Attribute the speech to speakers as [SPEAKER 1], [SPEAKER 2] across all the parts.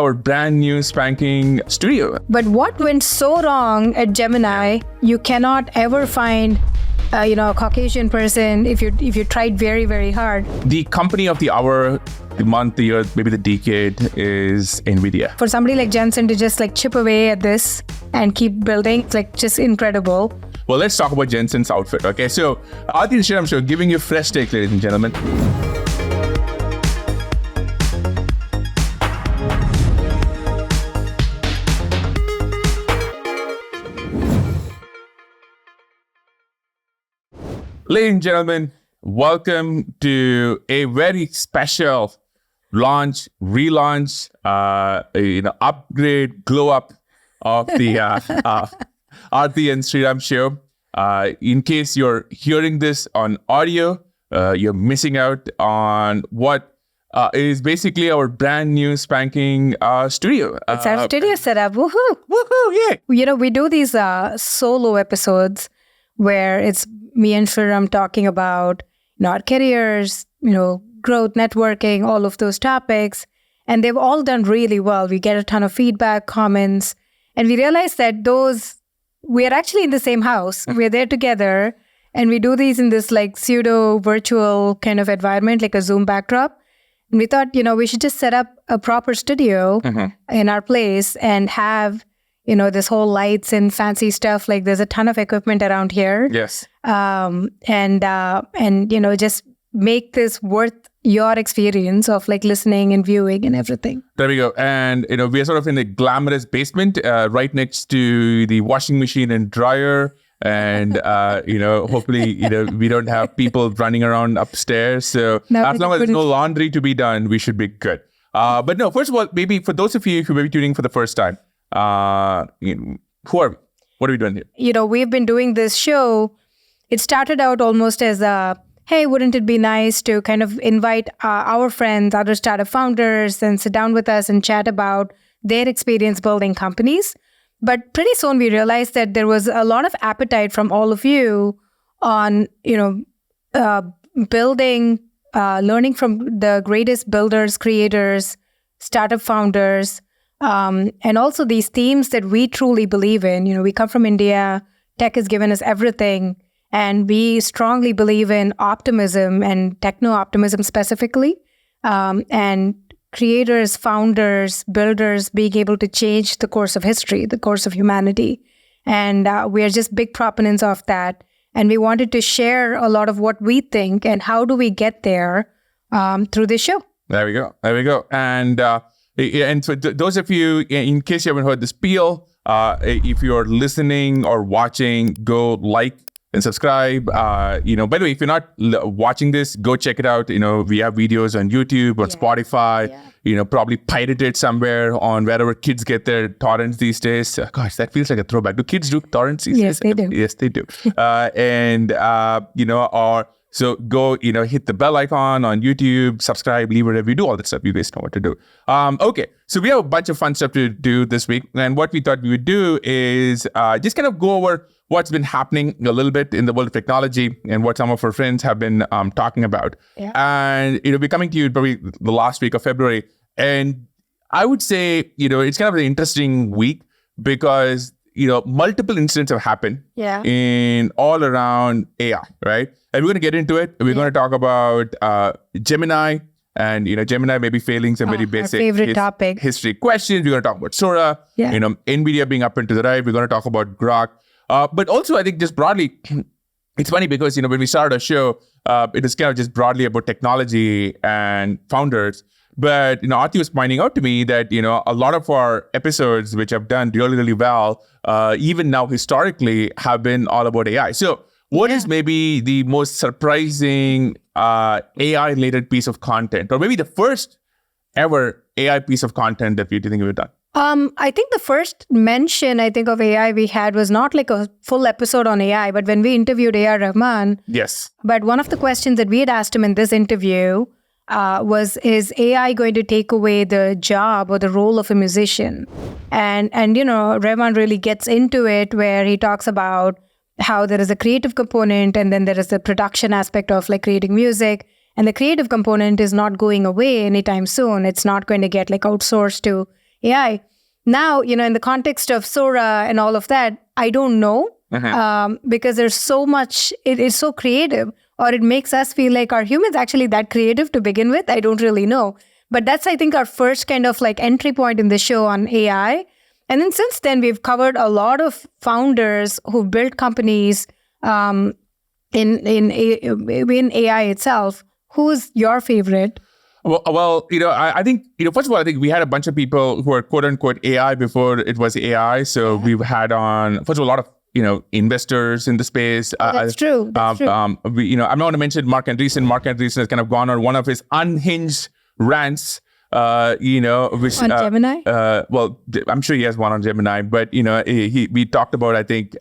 [SPEAKER 1] our brand new spanking studio.
[SPEAKER 2] But what went so wrong at Gemini, you cannot ever find a Caucasian person if you tried very, very hard.
[SPEAKER 1] The company of the hour, the month, the year, maybe the decade is NVIDIA.
[SPEAKER 2] For somebody like Jenson to just chip away at this and keep building, it's just incredible.
[SPEAKER 1] Well, let's talk about Jenson's outfit. Okay, so Aarthi and Sriram Show giving you fresh take, ladies and gentlemen. Ladies and gentlemen, welcome to a very special launch, relaunch, upgrade, glow up of the Aarthi and Sriram Show. In case you're hearing this on audio, you're missing out on what is basically our brand new spanking studio.
[SPEAKER 2] It's our studio setup. Woohoo!
[SPEAKER 1] Woohoo! Yeah.
[SPEAKER 2] We do these solo episodes where it's me and Sriram talking about our careers, growth, networking, all of those topics. And they've all done really well. We get a ton of feedback, comments, and we realize that we are actually in the same house. We're there together, and we do these in this pseudo virtual kind of environment, like a Zoom backdrop. And we thought, we should just set up a proper studio in our place and have this whole lights and fancy stuff. There's a ton of equipment around here.
[SPEAKER 1] Yes.
[SPEAKER 2] And just make this worth your experience of listening and viewing and everything.
[SPEAKER 1] There we go. And, we are sort of in a glamorous basement right next to the washing machine and dryer. And, hopefully, we don't have people running around upstairs. So as long as there's no laundry to be done, we should be good. But no, first of all, maybe for those of you who may be tuning for the first time, who are we? What are we doing here?
[SPEAKER 2] We've been doing this show. It started out almost as hey, wouldn't it be nice to kind of invite our friends, other startup founders, and sit down with us and chat about their experience building companies? But pretty soon we realized that there was a lot of appetite from all of you on, building, learning from the greatest builders, creators, startup founders, and also these themes that we truly believe in. We come from India, tech has given us everything, and we strongly believe in optimism and techno-optimism specifically, and creators, founders, builders being able to change the course of history, the course of humanity. And we are just big proponents of that. And we wanted to share a lot of what we think and how do we get there through this show.
[SPEAKER 1] There we go. And for those of you, in case you haven't heard the spiel, if you're listening or watching, go like and subscribe. By the way, if you're not watching this, go check it out. We have videos on YouTube, on Spotify, probably pirated somewhere on wherever kids get their torrents these days. Gosh, that feels like a throwback. Do kids do torrents these days?
[SPEAKER 2] Yes, they do.
[SPEAKER 1] Yes, they do. So go, hit the bell icon on YouTube, subscribe, leave whatever you do, all that stuff. You guys know what to do. Okay, so we have a bunch of fun stuff to do this week. And what we thought we would do is just kind of go over what's been happening a little bit in the world of technology and what some of our friends have been talking about.
[SPEAKER 2] Yeah.
[SPEAKER 1] And we're coming to you probably the last week of February. And I would say, it's kind of an interesting week because, multiple incidents have happened in all around AI, right? And we're going to get into it. We're going to talk about Gemini and, Gemini maybe failing some very basic history questions. We're going to talk about Sora, NVIDIA being up and to the right. We're going to talk about Groq. But also, I think just broadly, it's funny because, when we started our show, it was kind of just broadly about technology and founders. But, Aarthi was pointing out to me that, a lot of our episodes, which have done really, really well, even now historically, have been all about AI. So what is maybe the most surprising AI-related piece of content, or maybe the first ever AI piece of content that you think you've done?
[SPEAKER 2] I think the first mention, of AI we had was not like a full episode on AI, but when we interviewed A.R. Rahman.
[SPEAKER 1] Yes.
[SPEAKER 2] But one of the questions that we had asked him in this interview was, is AI going to take away the job or the role of a musician? And Rahman really gets into it where he talks about how there is a creative component and then there is the production aspect of creating music. And the creative component is not going away anytime soon. It's not going to get outsourced to AI. Now, in the context of Sora and all of that, I don't know because there's so much, it is so creative, or it makes us feel like, are humans actually that creative to begin with? I don't really know. But that's, I think, our first kind of like entry point in the show on AI. And then since then, we've covered a lot of founders who built companies in AI itself. Who's your favorite?
[SPEAKER 1] Well, I think, first of all, I think we had a bunch of people who are quote unquote AI before it was AI. So we've had on, first of all, a lot of, investors in the space.
[SPEAKER 2] That's true.
[SPEAKER 1] I'm not going to mention Mark Andreessen. Mark Andreessen has kind of gone on one of his unhinged rants, which
[SPEAKER 2] on Gemini.
[SPEAKER 1] Well, I'm sure he has one on Gemini, but we talked about, I think,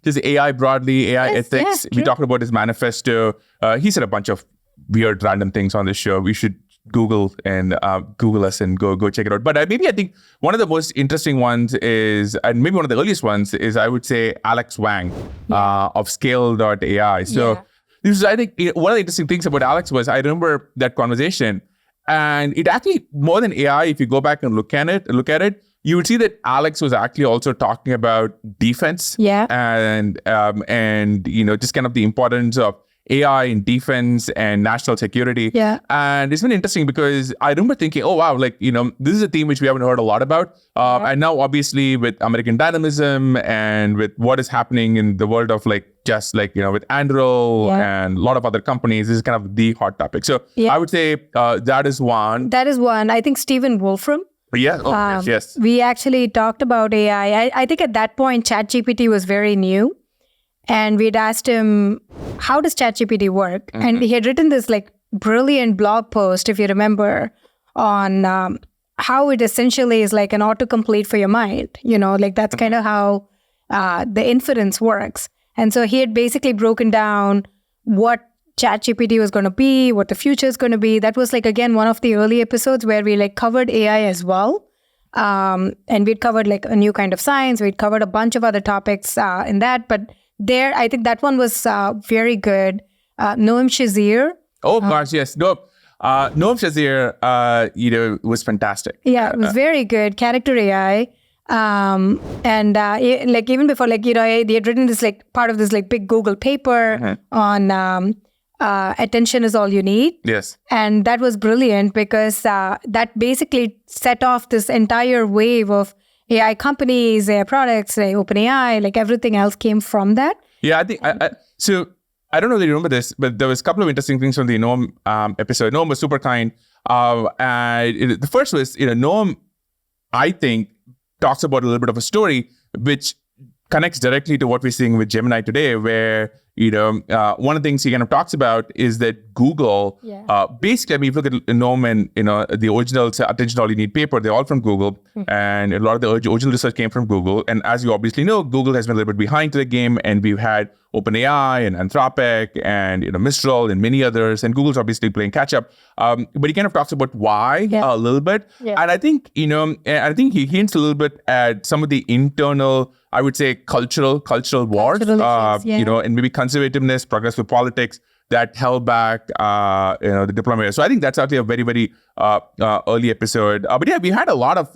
[SPEAKER 1] just AI broadly, AI ethics. We talked about his manifesto. He said a bunch of weird random things on this show. We should Google us and go check it out. But maybe I think one of the most interesting ones is, and maybe one of the earliest ones is, I would say, Alex Wang of Scale.ai. So this is, I think, one of the interesting things about Alex was, I remember that conversation, and it actually, more than AI, if you go back and look at it, you would see that Alex was actually also talking about defense. And just kind of the importance of AI in defense and national security. And it's been interesting because I remember thinking, oh, wow, like, this is a theme which we haven't heard a lot about. And now, obviously, with American dynamism and with what is happening in the world of with Anduril and a lot of other companies, this is kind of the hot topic. So I would say that is one.
[SPEAKER 2] That is one. I think Stephen Wolfram.
[SPEAKER 1] Yes.
[SPEAKER 2] We actually talked about AI. I think at that point, ChatGPT was very new. And we'd asked him, how does ChatGPT work? And he had written this brilliant blog post, if you remember, on how it essentially is like an autocomplete for your mind. That's kind of how the inference works. And so he had basically broken down what ChatGPT was going to be, what the future is going to be. That was again, one of the early episodes where we covered AI as well. And we'd covered a new kind of science. We'd covered a bunch of other topics in that. But there, I think that one was very good. Noam Shazir.
[SPEAKER 1] Oh, gosh, yes. Noam Shazir, was fantastic.
[SPEAKER 2] Yeah, it was very good. Character AI. And even before, they had written this part of this big Google paper on attention is all you need.
[SPEAKER 1] Yes.
[SPEAKER 2] And that was brilliant because that basically set off this entire wave of AI companies, AI products, OpenAI, everything else came from that.
[SPEAKER 1] Yeah, I think, so I don't know if you remember this, but there was a couple of interesting things from the Noam episode. Noam was super kind. And the first was, Noam, I think, talks about a little bit of a story, which connects directly to what we're seeing with Gemini today, where one of the things he kind of talks about is that Google, basically, I mean, if you look at Noam and, the original Attention All You Need paper, they're all from Google. And a lot of the original research came from Google. And as you obviously know, Google has been a little bit behind to the game. And we've had OpenAI and Anthropic and, Mistral and many others. And Google's obviously playing catch up. But he kind of talks about why a little bit. And I think, I think he hints a little bit at some of the internal, I would say, cultural wars, and maybe conservativeness, progressive politics that held back, the deployment. So I think that's actually a very, very early episode. But yeah, we had a lot of,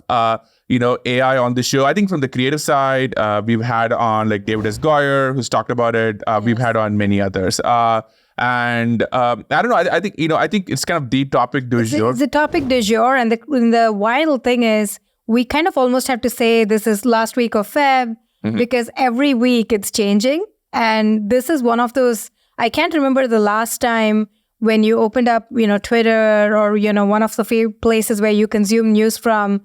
[SPEAKER 1] AI on the show. I think from the creative side, we've had on David S. Goyer, who's talked about it. We've had on many others. And I don't know. I think I think it's kind of the topic du jour.
[SPEAKER 2] It's the topic du jour, and the wild thing is, we kind of almost have to say this is last week of Feb. Because every week it's changing. And this is one of those, I can't remember the last time when you opened up, Twitter or, one of the few places where you consume news from,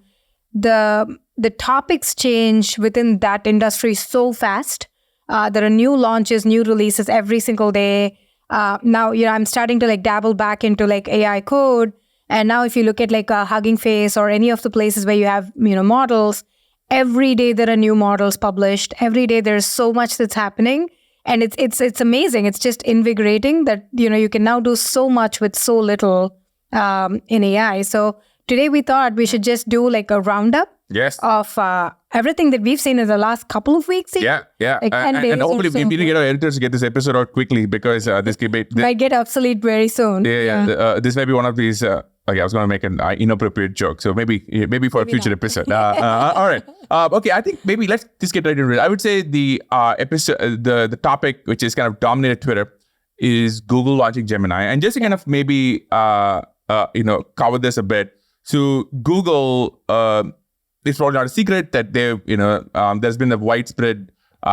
[SPEAKER 2] the topics change within that industry so fast. There are new launches, new releases every single day. Now, I'm starting to dabble back into AI code. And now if you look at a Hugging Face or any of the places where you have, models, every day there are new models published. Every day there's so much that's happening. And it's amazing. It's just invigorating that, you can now do so much with so little in AI. So today we thought we should just do a roundup of everything that we've seen in the last couple of weeks.
[SPEAKER 1] Yeah. And hopefully we need to get our editors to get this episode out quickly because this might
[SPEAKER 2] get obsolete very soon.
[SPEAKER 1] Yeah. This may be one of these Okay, I was going to make an inappropriate joke. So maybe for a future episode. All right. Okay, I think maybe let's just get right into it. I would say the episode, the topic which is kind of dominated Twitter is Google launching Gemini. And just to kind of maybe cover this a bit. So Google, it's probably not a secret that there's been a widespread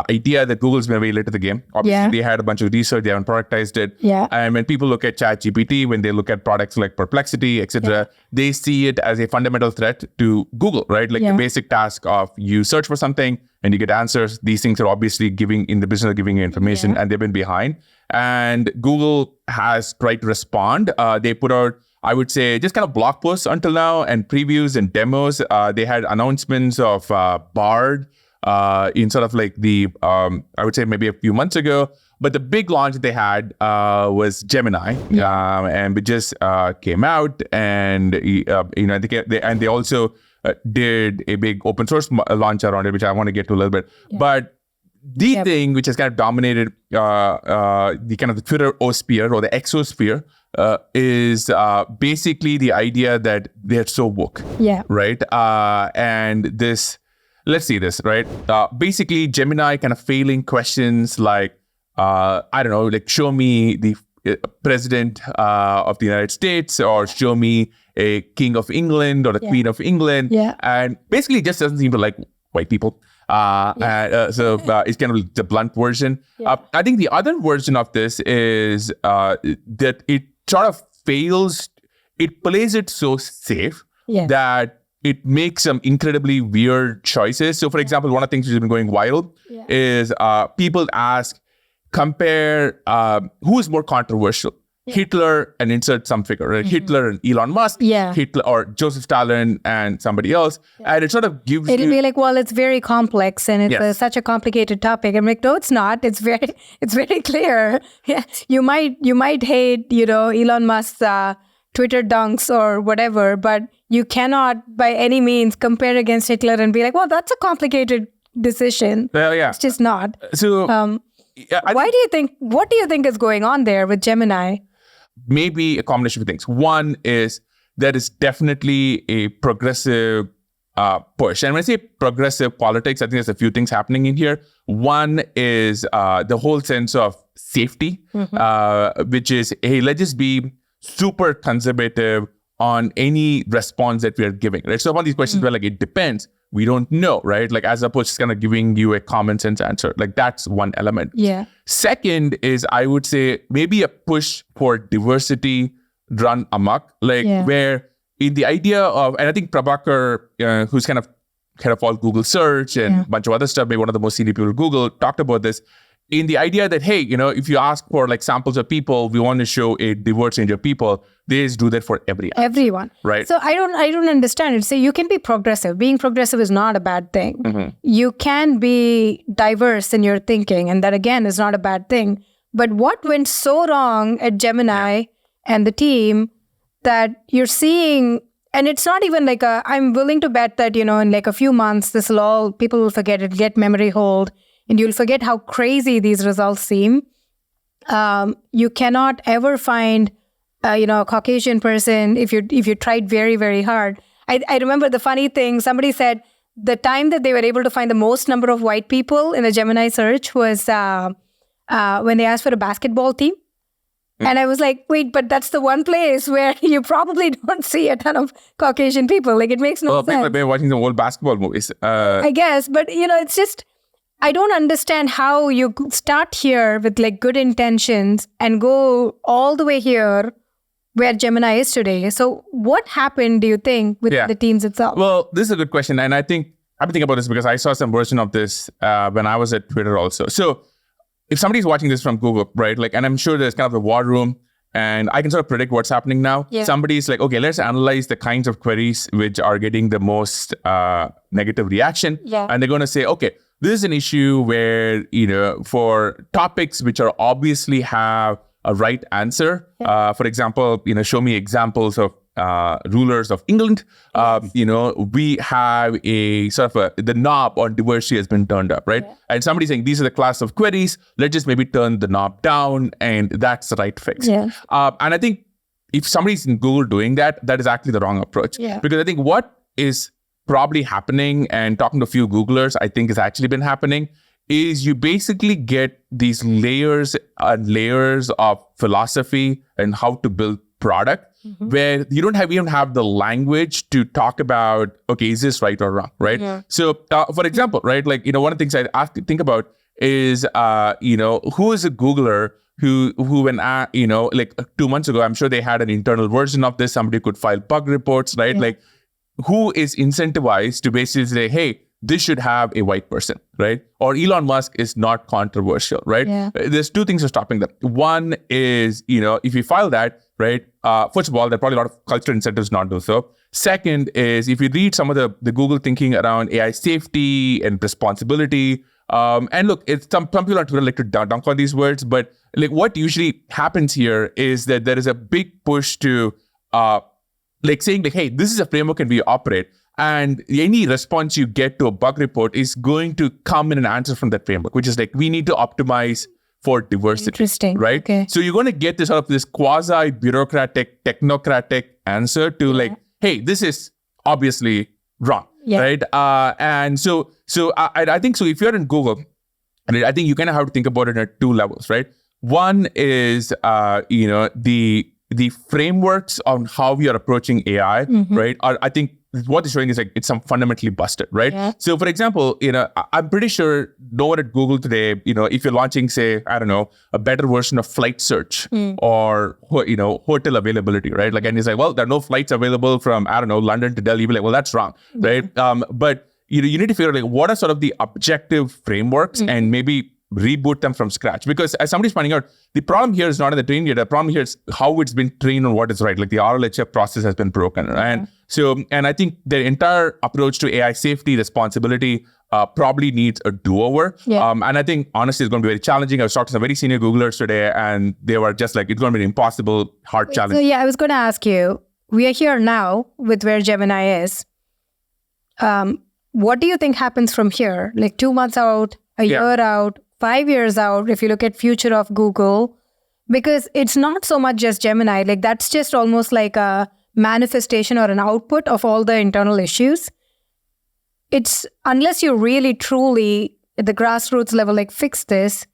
[SPEAKER 1] idea that Google's been very late to the game. Obviously, they had a bunch of research, they haven't productized it.
[SPEAKER 2] Yeah.
[SPEAKER 1] And when people look at ChatGPT, when they look at products like Perplexity, etc., they see it as a fundamental threat to Google, right? Like the basic task of you search for something and you get answers. These things are obviously in the business of giving you information, and they've been behind. And Google has tried to respond. They put out, I would say, just kind of blog posts until now and previews and demos. They had announcements of Bard in sort of like I would say maybe a few months ago. But the big launch that they had was Gemini, and it just came out, and they also did a big open source launch around it, which I want to get to a little bit. But the thing which has kind of dominated the kind of the Twitter sphere or the exosphere is basically the idea that they're so woke. Yeah. Right. And this, let's see this, right? Basically, Gemini kind of failing questions like, I don't know, like show me the president of the United States, or show me a king of England or the queen of England. Yeah. And basically, it just doesn't seem to like white people. So it's kind of the blunt version. Yeah. I think the other version of this is that it sort of fails. It plays it so safe that it makes some incredibly weird choices. So, for example, one of the things which has been going viral is people compare who is more controversial. Hitler and insert some figure, right? Hitler and Elon Musk, Hitler or Joseph Stalin and somebody else. And it sort of gives
[SPEAKER 2] It'll be like, well, it's very complex and it's such a complicated topic. I'm like, no, it's not. It's very clear. Yeah. You might hate, Elon Musk's Twitter dunks or whatever, but you cannot by any means compare against Hitler and be like, well, that's a complicated decision. It's just not.
[SPEAKER 1] So
[SPEAKER 2] what do you think is going on there with Gemini?
[SPEAKER 1] Maybe a combination of things. One is there is definitely a progressive push. And when I say progressive politics, I think there's a few things happening in here. One is the whole sense of safety, which is, hey, let's just be super conservative on any response that we are giving, right? So one of these questions where like, it depends, we don't know, right? Like as opposed to kind of giving you a common sense answer. Like that's one element. Yeah. Second is, I would say maybe a push for diversity run amok, like where in the idea of, and I think Prabhakar, who's kind of head of all Google search and a bunch of other stuff, maybe one of the most senior people at Google, talked about this in the idea that, hey, if you ask for like samples of people, we want to show a diverse range of people. They just do that for everyone. Right.
[SPEAKER 2] So I don't understand it. So you can be progressive. Being progressive is not a bad thing. You can be diverse in your thinking, and that again is not a bad thing. But what went so wrong at Gemini and the team that you're seeing, and it's not even like I'm willing to bet that, in like a few months, people will forget it, get memory hold, and you'll forget how crazy these results seem. You cannot ever find, a Caucasian person if you tried very, very hard. I remember the funny thing. Somebody said the time that they were able to find the most number of white people in the Gemini search was when they asked for a basketball team. And I was like, wait, but that's the one place where you probably don't see a ton of Caucasian people. Like, it makes no sense.
[SPEAKER 1] People have been watching the old basketball movies.
[SPEAKER 2] I guess, but it's just, I don't understand how you start here with like good intentions and go all the way here where Gemini is today. So what happened, do you think, with the teams itself?
[SPEAKER 1] Well, this is a good question. And I think I've been thinking about this because I saw some version of this when I was at Twitter also. So if somebody's watching this from Google, right? Like, and I'm sure there's kind of a war room and I can sort of predict what's happening now. Yeah. Somebody's like, okay, let's analyze the kinds of queries which are getting the most negative reaction. Yeah. And they're going to say, okay, this is an issue where, for topics which are obviously have a right answer. Yeah. For example, show me examples of rulers of England. Yes. We have a sort of the knob on diversity has been turned up, right? Yeah. And somebody's saying these are the class of queries. Let's just maybe turn the knob down, and that's the right fix. Yeah. And I think if somebody's in Google doing that, that is actually the wrong approach. Because I think what is probably happening, and talking to a few Googlers, I think has actually been happening, is you basically get these layers and layers of philosophy and how to build product, where you don't even have the language to talk about, okay, is this right or wrong, right? So, for example, right, like, one of the things I have to think about is, who is a Googler who when, like 2 months ago, I'm sure they had an internal version of this. Somebody could file bug reports, right? Like, who is incentivized to basically say, hey, this should have a white person, right? Or Elon Musk is not controversial, right? There's two things are stopping them. One is, if you file that, right? First of all, there are probably a lot of cultural incentives not to do so. Second is, if you read some of the Google thinking around AI safety and responsibility, and look, it's some people on Twitter like to dunk on these words, but like what usually happens here is that there is a big push to like saying like, hey, this is a framework and we operate. And any response you get to a bug report is going to come in an answer from that framework, which is like, we need to optimize for diversity.
[SPEAKER 2] Interesting.
[SPEAKER 1] Right?
[SPEAKER 2] Okay.
[SPEAKER 1] So you're going to get this sort of this quasi-bureaucratic, technocratic answer to like, hey, this is obviously wrong. Right? And so I think so if you're in Google, and I think you kind of have to think about it at two levels, right? One is, the frameworks on how we are approaching AI, right? I think what it's showing is like it's some fundamentally busted, right? So for example, I'm pretty sure no one at Google today, if you're launching, say, I don't know, a better version of flight search or, hotel availability, right? Like, and it's like, well, there are no flights available from, I don't know, London to Delhi. You'd be like, well, that's wrong, right? But you need to figure out like, what are sort of the objective frameworks and maybe reboot them from scratch. Because as somebody's pointing out, the problem here is not in the training data. The problem here is how it's been trained on what is right. Like the RLHF process has been broken. Right? And I think the entire approach to AI safety, responsibility probably needs a do-over. And I think honestly, it's going to be very challenging. I was talking to some very senior Googlers today and they were just like, it's going to be an impossible, hard challenge.
[SPEAKER 2] So I was going to ask you, we are here now with where Gemini is. What do you think happens from here? Like 2 months out, a year out, 5 years out, if you look at future of Google, because it's not so much just Gemini, like that's just almost like a manifestation or an output of all the internal issues. It's unless you really truly at the grassroots level, like fix this,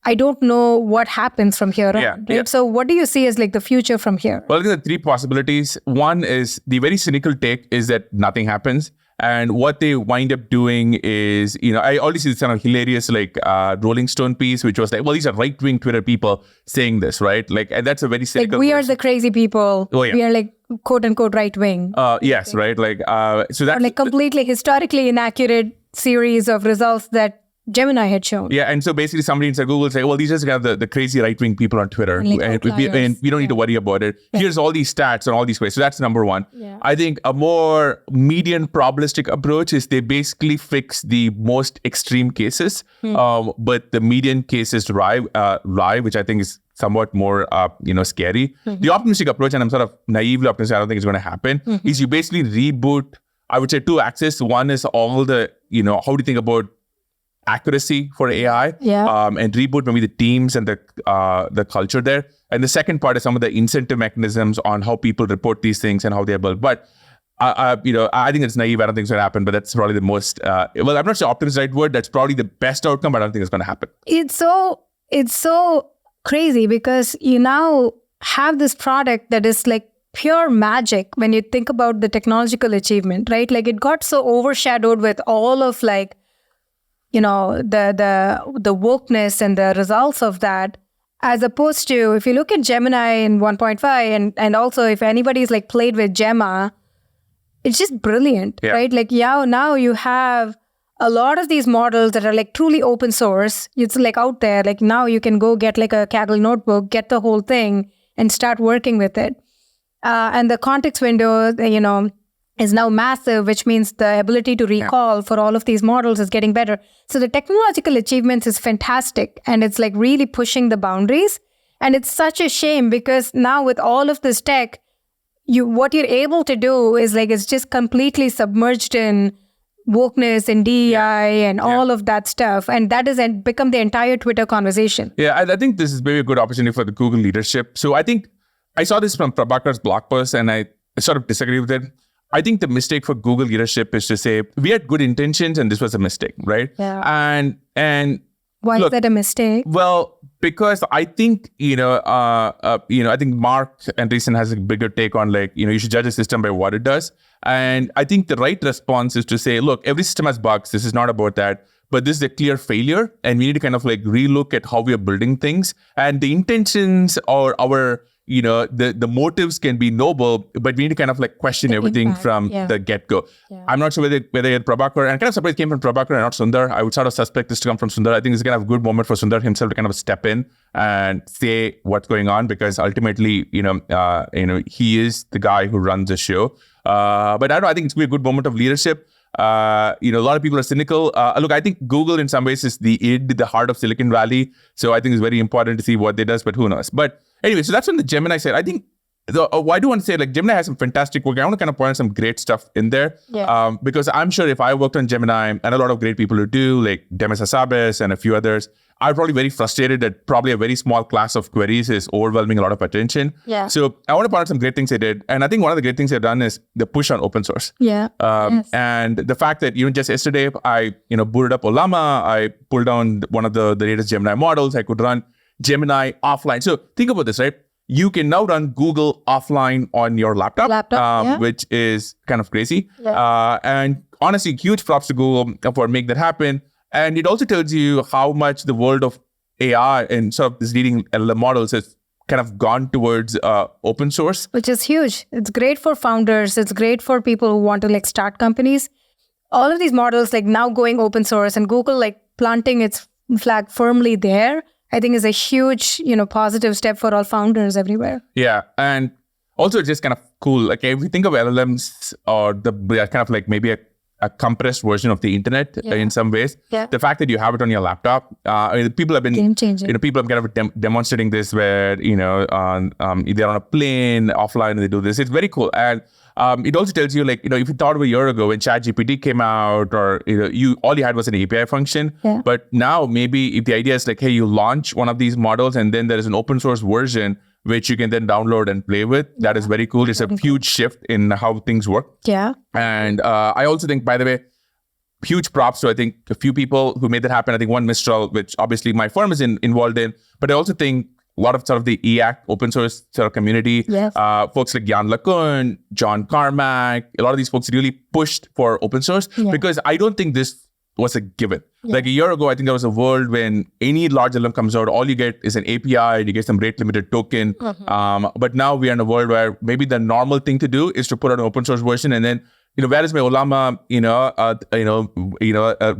[SPEAKER 2] I don't know what happens from here on. Right? So what do you see as like the future from here?
[SPEAKER 1] Well, I think the three possibilities. One is the very cynical take is that nothing happens. And what they wind up doing is, I always see this kind of hilarious, like, Rolling Stone piece, which was like, well, these are right-wing Twitter people saying this, right? Like, and that's a very cynical...
[SPEAKER 2] Like, we are the crazy people. We are like, quote-unquote, right-wing.
[SPEAKER 1] Yes, right? Like, so that's...
[SPEAKER 2] Or like completely historically inaccurate series of results that Gemini had shown.
[SPEAKER 1] Yeah, and so basically somebody inside Google say, well, these are kind of the crazy right-wing people on Twitter, and we don't need to worry about it. Here's all these stats and all these ways. So that's number one. I think a more median probabilistic approach is they basically fix the most extreme cases, but the median cases lie, which I think is somewhat more, scary. The optimistic approach, and I'm sort of naively optimistic, I don't think it's going to happen, is you basically reboot, I would say, two axes. One is all the, how do you think about accuracy for AI, and reboot maybe the teams and the culture there. And the second part is some of the incentive mechanisms on how people report these things and how they're built. But I think it's naive. I don't think it's going to happen. But that's probably the most. Well, I'm not sure optimism is the right word. That's probably the best outcome. But I don't think it's going to happen.
[SPEAKER 2] It's so crazy because you now have this product that is like pure magic when you think about the technological achievement, right? Like it got so overshadowed with all of like, the wokeness and the results of that, as opposed to if you look at Gemini in 1.5 and also if anybody's like played with Gemma, it's just brilliant, right? Like now you have a lot of these models that are like truly open source. It's like out there, like now you can go get like a Kaggle notebook, get the whole thing and start working with it. And the context window, is now massive, which means the ability to recall for all of these models is getting better. So the technological achievements is fantastic and it's like really pushing the boundaries. And it's such a shame because now with all of this tech, what you're able to do is like, it's just completely submerged in wokeness and DEI and all of that stuff. And that has become the entire Twitter conversation.
[SPEAKER 1] Yeah, I think this is maybe a good opportunity for the Google leadership. So I think I saw this from Prabhakar's blog post and I sort of disagree with it. I think the mistake for Google leadership is to say, we had good intentions and this was a mistake, right?
[SPEAKER 2] Yeah.
[SPEAKER 1] And
[SPEAKER 2] why is that a mistake?
[SPEAKER 1] Well, because I think, I think Mark Andreessen has a bigger take on like, you should judge a system by what it does. And I think the right response is to say, look, every system has bugs. This is not about that. But this is a clear failure. And we need to kind of like relook at how we are building things. And the intentions or our, the motives can be noble, but we need to kind of like question everything from the get-go. Yeah. I'm not sure whether Prabhakar, and kind of surprised it came from Prabhakar and not Sundar. I would sort of suspect this to come from Sundar. I think it's kind of a good moment for Sundar himself to kind of step in and say what's going on, because ultimately, he is the guy who runs the show. But I don't know, I think it's going to be a good moment of leadership. A lot of people are cynical. Look, I think Google in some ways is the heart of Silicon Valley. So I think it's very important to see what they does, but who knows? But anyway, so that's on the Gemini side. I think I do want to say like Gemini has some fantastic work. I want to kind of point out some great stuff in there. Yeah. Because I'm sure if I worked on Gemini, and a lot of great people who do, like Demis Hassabis and a few others, I'm probably very frustrated that probably a very small class of queries is overwhelming a lot of attention. Yeah. So I want to point out some great things they did. And I think one of the great things they've done is the push on open source. Yeah. Yes. And the fact that even just yesterday, I booted up Ollama. I pulled down one of the latest Gemini models. I could run Gemini offline. So think about this, right? You can now run Google offline on your laptop. Which is kind of crazy. Yeah. And honestly, huge props to Google for making that happen. And it also tells you how much the world of AI and sort of these leading LLM models has kind of gone towards open source.
[SPEAKER 2] Which is huge. It's great for founders. It's great for people who want to like start companies. All of these models like now going open source and Google like planting its flag firmly there, I think is a huge, positive step for all founders everywhere.
[SPEAKER 1] Yeah. And also it's just kind of cool. Like if you think of LLMs or kind of like maybe a compressed version of the internet in some ways. Yeah. The fact that you have it on your laptop, people have been game changing. People have kind of demonstrating this where they're on a plane offline and they do this. It's very cool, and it also tells you like if you thought of a year ago when ChatGPT came out, or all you had was an API function. Yeah. But now maybe if the idea is like, hey, you launch one of these models and then there is an open source version which you can then download and play with. That is very cool. It's a huge shift in how things work. Yeah. And I also think, by the way, huge props to, I think, a few people who made that happen. I think one, Mistral, which obviously my firm is involved in. But I also think a lot of sort of the EAC open source sort of community, folks like Jan LeCun, John Carmack, a lot of these folks really pushed for open source because I don't think this was a given. Yeah. Like a year ago, I think there was a world when any large LLM comes out, all you get is an API, you get some rate limited token. Mm-hmm. But now we are in a world where maybe the normal thing to do is to put out an open source version and then, where is my Ollama,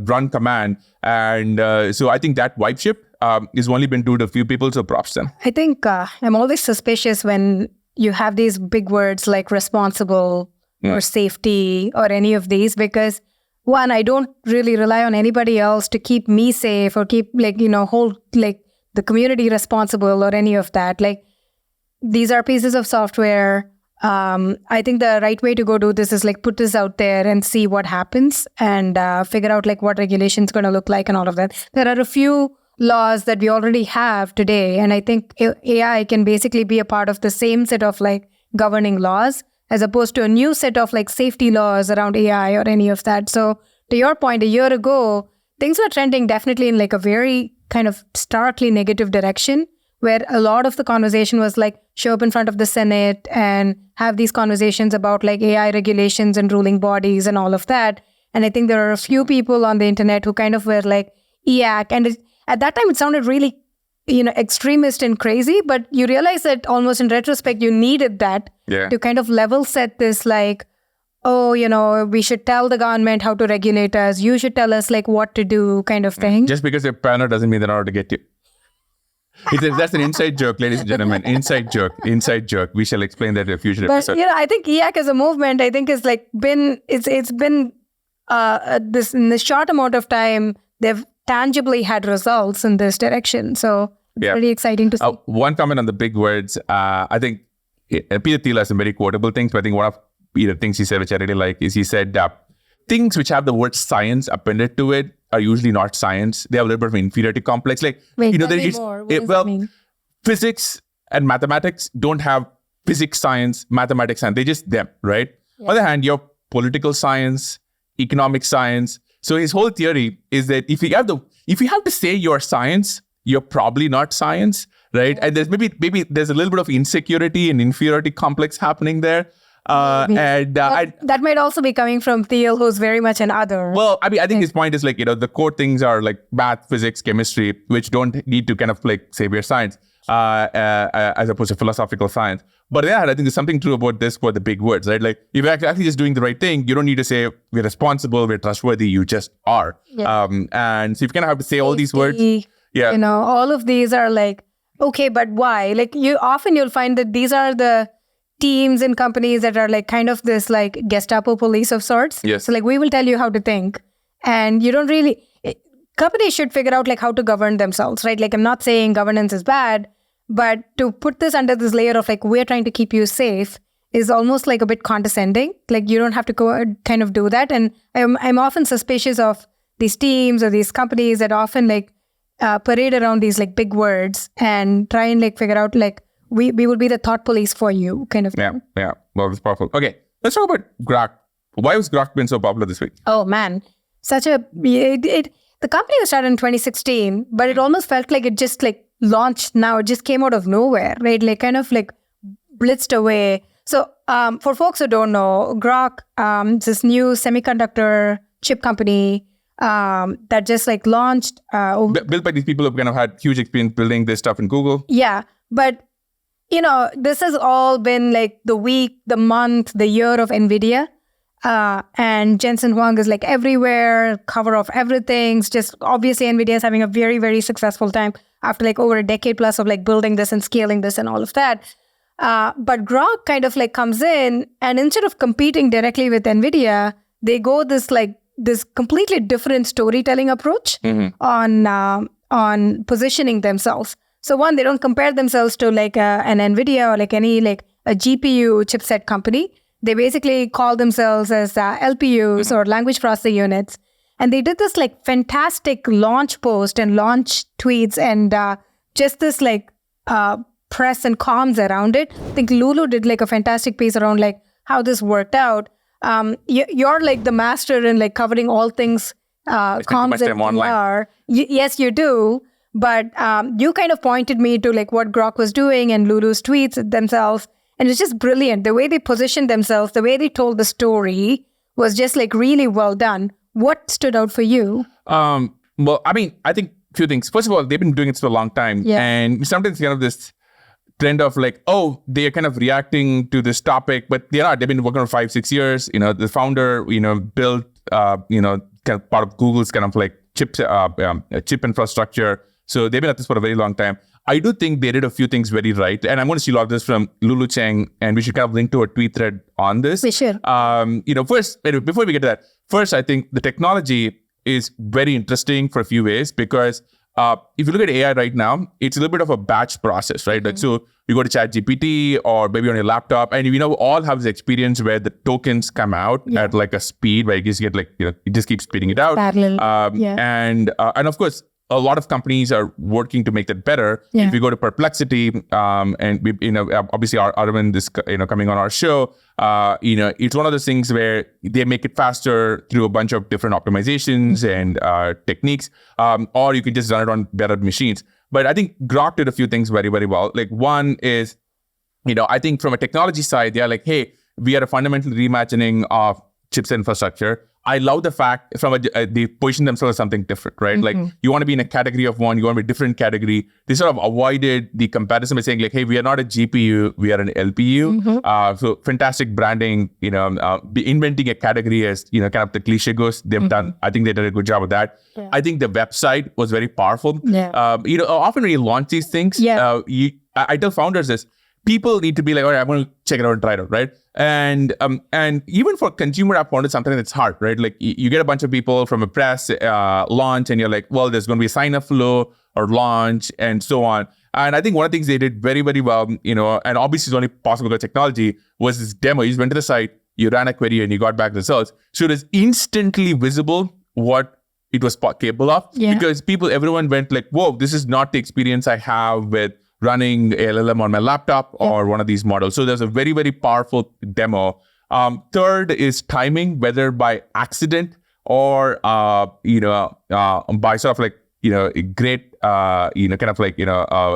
[SPEAKER 1] run command. And so I think that wipe ship is only been due to a few people, so props to them.
[SPEAKER 2] I think I'm always suspicious when you have these big words like responsible or safety or any of these, because one, I don't really rely on anybody else to keep me safe or keep hold like the community responsible or any of that. Like these are pieces of software. I think the right way to go do this is like put this out there and see what happens and figure out like what regulation is going to look like and all of that. There are a few laws that we already have today. And I think AI can basically be a part of the same set of like governing laws, as opposed to a new set of like safety laws around AI or any of that. So to your point, a year ago, things were trending definitely in like a very kind of starkly negative direction, where a lot of the conversation was like show up in front of the Senate and have these conversations about like AI regulations and ruling bodies and all of that. And I think there are a few people on the internet who kind of were like EAC. And at that time, it sounded really extremist and crazy, but you realize that almost in retrospect, you needed that to kind of level set this like, we should tell the government how to regulate us. You should tell us like what to do kind of thing.
[SPEAKER 1] Just because you're paranoid doesn't mean they're not to get you. That's an inside joke, ladies and gentlemen. Inside joke. We shall explain that in a future episode.
[SPEAKER 2] But I think EAC as a movement, I think is like it's been this in this short amount of time, they've tangibly had results in this direction. So it's pretty exciting to see.
[SPEAKER 1] One comment on the big words. I think Peter Thiel has some very quotable things, but I think one of the things he said, which I really like, is he said, things which have the word science appended to it are usually not science. They have a little bit of an inferiority complex. Like,
[SPEAKER 2] Wait, tell me more. What does that mean?
[SPEAKER 1] Physics and mathematics don't have physics, science, mathematics, and they're just them, right? On the other hand, you have political science, economic science. So his whole theory is that if you have to say you're science, you're probably not science, right? And there's maybe there's a little bit of insecurity and inferiority complex happening there.
[SPEAKER 2] That might also be coming from Thiel, who's very much an other.
[SPEAKER 1] Well, I mean, I think his point is like, the core things are like math, physics, chemistry, which don't need to kind of like say we're science, as opposed to philosophical science. But yeah, I think there's something true about this for the big words, right? Like if you're actually just doing the right thing, you don't need to say we're responsible, we're trustworthy, you just are. Yeah. And so you kind of have to say all these words. Yeah.
[SPEAKER 2] All of these are like, okay, but why? Like you'll find that these are the teams and companies that are like kind of this like Gestapo police of sorts.
[SPEAKER 1] Yes.
[SPEAKER 2] So like we will tell you how to think, and you don't really. Companies should figure out like how to govern themselves, right? Like I'm not saying governance is bad, but to put this under this layer of like we're trying to keep you safe is almost like a bit condescending. Like you don't have to go kind of do that. And I'm often suspicious of these teams or these companies that often like parade around these like big words and try and like figure out like we will be the thought police for you kind of thing.
[SPEAKER 1] Yeah. Well, it's powerful. Okay, let's talk about Groq. Why was Groq been so popular this week?
[SPEAKER 2] Oh man, the company was started in 2016, but it almost felt like it just like launched now. It just came out of nowhere, right? Like kind of like blitzed away. So for folks who don't know, Groq is this new semiconductor chip company that just like launched.
[SPEAKER 1] Built by these people who kind of had huge experience building this stuff in Google.
[SPEAKER 2] Yeah, but this has all been like the week, the month, the year of NVIDIA. And Jenson Huang is like everywhere, cover of everything. Just obviously NVIDIA is having a very, very successful time after like over a decade plus of like building this and scaling this and all of that. But Groq kind of like comes in, and instead of competing directly with NVIDIA, they go this completely different storytelling approach on positioning themselves. So one, they don't compare themselves to like an NVIDIA or like any like a GPU chipset company. They basically call themselves as LPUs or language processing units. And they did this like fantastic launch post and launch tweets and just this like press and comms around it. I think Lulu did like a fantastic piece around like how this worked out. You're like the master in like covering all things comms and PR. Yes, you do. But you kind of pointed me to like what Groq was doing and Lulu's tweets themselves. And it's just brilliant. The way they positioned themselves, the way they told the story was just like really well done. What stood out for you?
[SPEAKER 1] Well, I mean, I think a few things. First of all, they've been doing it for a long time. Yeah. And sometimes kind of this trend of like, oh, they're kind of reacting to this topic, but they've been working for 5-6 years. The founder, built, kind of part of Google's kind of like chip infrastructure. So they've been at this for a very long time. I do think they did a few things very right. And I'm going to see a lot of this from Lulu Cheng, and we should kind of link to a tweet thread on this.
[SPEAKER 2] We should.
[SPEAKER 1] First, before we get to that, first, I think the technology is very interesting for a few ways because if you look at AI right now, it's a little bit of a batch process, right? Like, so you go to ChatGPT or maybe on your laptop, and all have this experience where the tokens come out at like a speed where you just get like, it just keeps spitting it out. And of course, a lot of companies are working to make that better. Yeah. If we go to Perplexity, and we, obviously Aravind is coming on our show. It's one of those things where they make it faster through a bunch of different optimizations and techniques, or you can just run it on better machines. But I think Groq did a few things very, very well. Like one is, I think from a technology side, they're like, hey, we are a fundamental reimagining of chips infrastructure. I love the fact they position themselves as something different, right? Like you want to be in a category of one, you want to be a different category. They sort of avoided the comparison by saying like, hey, we are not a GPU, we are an LPU. So fantastic branding, inventing a category as, kind of the cliche goes. They've done, I think they did a good job of that. Yeah. I think the website was very powerful. Yeah. Often when you launch these things, I tell founders this, people need to be like, all right, I'm going to check it out and try it out, right? And even for consumer app founders, sometimes it's hard, right? Like you get a bunch of people from a press launch and you're like, well, there's going to be a sign-up flow or launch and so on. And I think one of the things they did very, very well, and obviously it's only possible with technology, was this demo. You just went to the site, you ran a query and you got back results. So it was instantly visible what it was capable of because everyone went like, whoa, this is not the experience I have with running LLM on my laptop or one of these models. So there's a very, very powerful demo. Third is timing, whether by accident or, by sort of like, a great,